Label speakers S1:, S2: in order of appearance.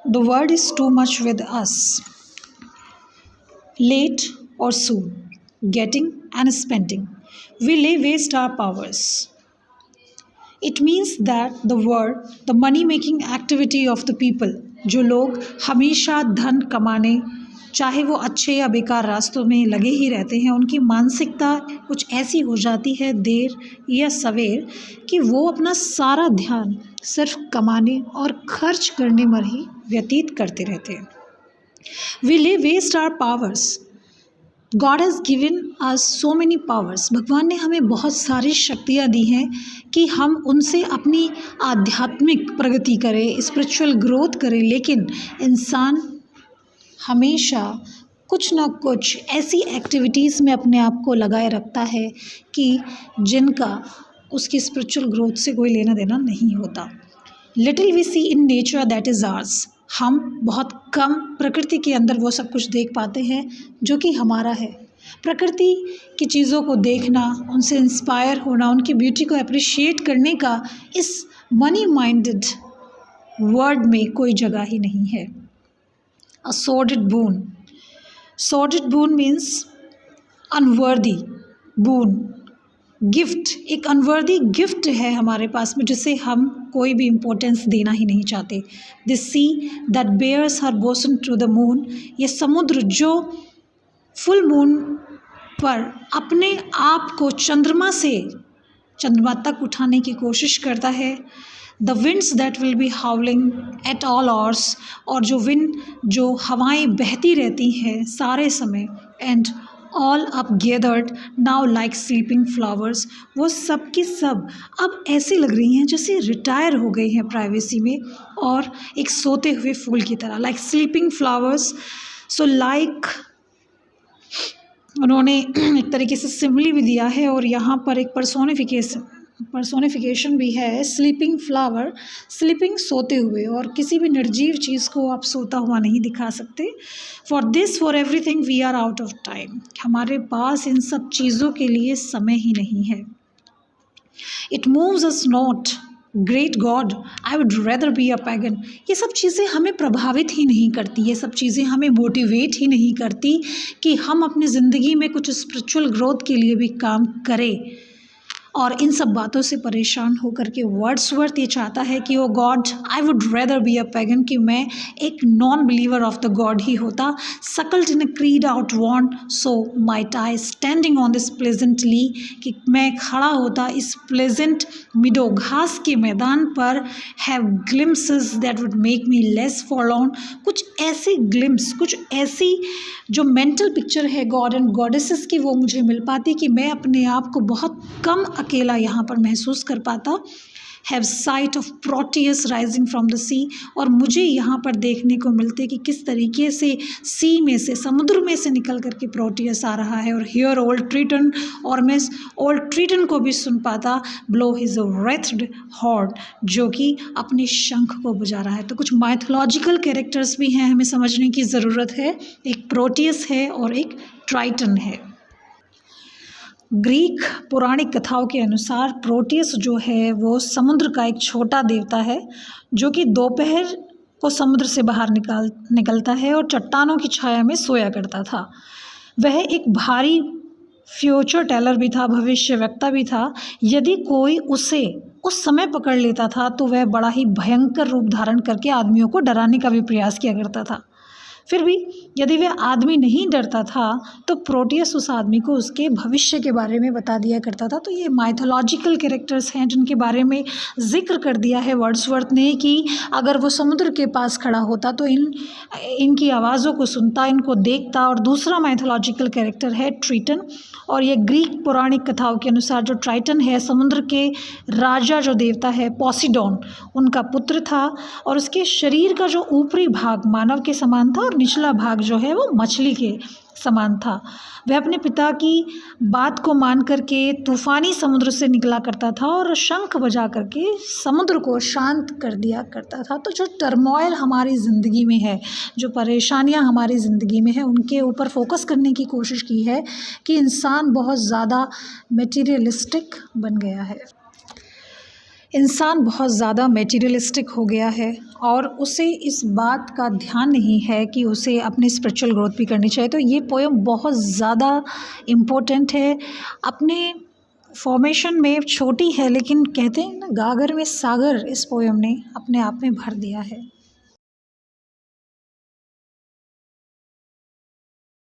S1: The word is too much with us. Late or soon, getting and spending, we lay waste our powers. It means that the word, the money making activity of the people, जो लोग हमेशा धन कमाने, चाहे वो अच्छे या बेकार रास्तों में लगे ही रहते हैं, उनकी मानसिकता कुछ ऐसी हो जाती है देर या सवेर कि वो अपना सारा ध्यान सिर्फ कमाने और खर्च करने में ही व्यतीत करते रहते हैं. We lay waste our powers. God has given us so many powers. भगवान ने हमें बहुत सारी शक्तियाँ दी हैं कि हम उनसे अपनी आध्यात्मिक प्रगति करें, स्पिरिचुअल ग्रोथ करें, लेकिन इंसान हमेशा कुछ ना कुछ ऐसी एक्टिविटीज़ में अपने आप को लगाए रखता है कि जिनका उसकी स्पिरिचुअल ग्रोथ से कोई लेना देना नहीं होता. Little we see in nature that is ours. हम बहुत कम प्रकृति के अंदर वो सब कुछ देख पाते हैं जो कि हमारा है. प्रकृति की चीज़ों को देखना, उनसे इंस्पायर होना, उनकी ब्यूटी को अप्रिशिएट करने का इस मनी माइंडेड वर्ड में कोई जगह ही नहीं है. अ सॉर्डेड बून. सॉर्डेड बून मीन्स अनवर्दी बून, गिफ्ट. एक अनवर्दी गिफ्ट है हमारे पास में जिसे हम कोई भी इम्पोर्टेंस देना ही नहीं चाहते. The sea that bares her bosom to the moon. ये समुद्र जो फुल मून पर अपने आप को चंद्रमा तक उठाने की कोशिश करता है. The winds that will be हाउलिंग at all hours. और जो विंड, जो हवाएं बहती रहती हैं सारे समय. And all up gathered now like sleeping flowers. वो सब की सब अब ऐसी लग रही हैं जैसे रिटायर हो गई हैं प्राइवेसी में और एक सोते हुए फूल की तरह. Like sleeping flowers. So like उन्होंने एक तरीके से सिमिली भी दिया है और यहाँ पर एक पर्सोनिफिकेशन भी है. स्लीपिंग फ्लावर, स्लीपिंग सोते हुए, और किसी भी निर्जीव चीज़ को आप सोता हुआ नहीं दिखा सकते. For this for everything we are out of time. हमारे पास इन सब चीज़ों के लिए समय ही नहीं है. It moves us not. Great God, I would rather be a pagan. ये सब चीज़ें हमें प्रभावित ही नहीं करती. ये सब चीज़ें हमें मोटिवेट ही नहीं करती कि हम अपनी ज़िंदगी में कुछ स्पिरिचुअल ग्रोथ के लिए भी काम करें. और इन सब बातों से परेशान होकर के वर्ड्सवर्थ ये चाहता है कि O God, I would rather be a pagan, कि मैं एक non believer of the God ही होता. सकल्ड इन अ क्रीड आउट वॉन्ट so might I standing on this pleasant lea. कि मैं खड़ा होता इस प्लेजेंट मिडो, घास के मैदान पर. Have glimpses that would make me less forlorn. कुछ ऐसे ग्लिम्स, कुछ ऐसी जो मेंटल पिक्चर है गॉड एंड गॉडेसेस की, वो मुझे मिल पाती कि मैं अपने आप को बहुत कम अकेला यहाँ पर महसूस कर पाता. Have sight of Proteus rising from the sea. और मुझे यहाँ पर देखने को मिलते कि किस तरीके से सी में से, समुद्र में से निकल करके प्रोटियस आ रहा है. और हियर ओल्ड ट्रीटन, और मैं ओल्ड ट्रीटन को भी सुन पाता. ब्लो हिज रेथ्ड हॉर्न, जो कि अपने शंख को बजा रहा है. तो कुछ माइथोलॉजिकल कैरेक्टर्स भी हैं, हमें समझने की ज़रूरत है. एक प्रोटियस है और एक ट्राइटन है. ग्रीक पौराणिक कथाओं के अनुसार प्रोटियस जो है वो समुद्र का एक छोटा देवता है जो कि दोपहर को समुद्र से बाहर निकलता है और चट्टानों की छाया में सोया करता था. वह एक भारी फ्यूचर टेलर भी था, भविष्यवक्ता भी था. यदि कोई उसे उस समय पकड़ लेता था तो वह बड़ा ही भयंकर रूप धारण करके आदमियों को डराने का भी प्रयास किया करता था. फिर भी यदि वह आदमी नहीं डरता था तो प्रोटियस उस आदमी को उसके भविष्य के बारे में बता दिया करता था. तो ये माइथोलॉजिकल कैरेक्टर्स हैं जिनके बारे में जिक्र कर दिया है वर्ड्सवर्थ ने कि अगर वो समुद्र के पास खड़ा होता तो इनकी आवाज़ों को सुनता, इनको देखता. और दूसरा माइथोलॉजिकल कैरेक्टर है ट्रीटन. और ये ग्रीक पौराणिक कथाओं के अनुसार जो ट्राइटन है समुद्र के राजा जो देवता है पोसिडॉन, उनका पुत्र था. और उसके शरीर का जो ऊपरी भाग मानव के समान था और निचला भाग जो है वो मछली के समान था. वह अपने पिता की बात को मान करके तूफानी समुद्र से निकला करता था और शंख बजा करके समुद्र को शांत कर दिया करता था. तो जो टर्मोइल हमारी ज़िंदगी में है, जो परेशानियां हमारी ज़िंदगी में है, उनके ऊपर फोकस करने की कोशिश की है कि इंसान बहुत ज़्यादा मटेरियलिस्टिक बन गया है. इंसान बहुत ज़्यादा मेटीरियलिस्टिक हो गया है और उसे इस बात का ध्यान नहीं है कि उसे अपनी स्पिरिचुअल ग्रोथ भी करनी चाहिए। तो ये पोएम बहुत ज़्यादा इम्पोर्टेंट है। अपने फॉर्मेशन में छोटी है लेकिन कहते हैं ना, गागर में सागर इस पोएम ने अपने आप में भर दिया है।